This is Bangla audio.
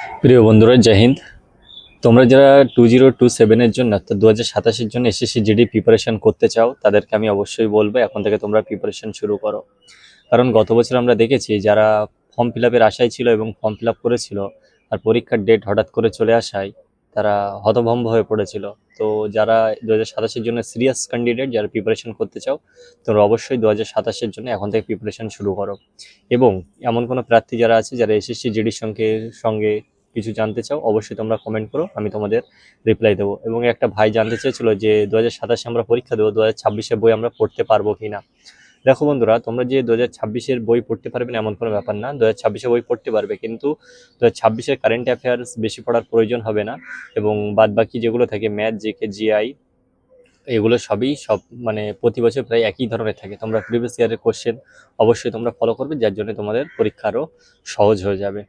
প্রিয় বন্ধুরা, জয় হিন্দ। তোমরা যারা 2027-এর জন্য অর্থাৎ 2027-এর জন্য এসএসসি জিডি প্রিপারেশন করতে চাও, তাদেরকে আমি অবশ্যই বলবো এখন থেকে তোমরা প্রিপারেশন শুরু করো। কারণ গত বছর আমরা দেখেছি যারা ফর্ম ফিল আপের আশায় ছিল এবং ফর্ম ফিল আপ করেছিল, আর পরীক্ষার ডেট হঠাৎ করে চলে আসায় তারা হতভম্ব হয়ে পড়েছিল। তো যারা 2027-এর জন্য সিরিয়াস ক্যান্ডিডেট, যারা প্রিপারেশন করতে চাও, তোমরা অবশ্যই 2027-এর জন্য এখন থেকে প্রিপারেশন শুরু করো। এবং এমন কোনো প্রার্থী যারা আছে যারা এসএসসি জিডির সঙ্গে কিছু জানতে চাও, অবশ্যই তোমরা কমেন্ট করো, আমি তোমাদের রিপ্লাই দেবো। এবং একটা ভাই জানতে চেয়েছিল যে 2027-এ আমরা পরীক্ষা দেবো, 2026-এর বই আমরা পড়তে পারবো কি না। দেখো বন্ধুরা, তোমরা যে 2026-এর বই পড়তে পারবে না এমন কোনো ব্যাপার না। 2026-এর বই পড়তে পারবে, কিন্তু 2026-এর কারেন্ট অ্যাফেয়ার্স বেশি পড়ার প্রয়োজন হবে না। এবং বাদ বাকি যেগুলো থাকে ম্যাথ, জিকে, জিআই, এগুলো সব মানে প্রতি বছর প্রায় একই ধরনের থাকে। তোমরা প্রিভিয়াস ইয়ারের কোশ্চেন অবশ্যই তোমরা ফলো করবে, যার জন্য তোমাদের পরীক্ষা আরও সহজ হয়ে যাবে।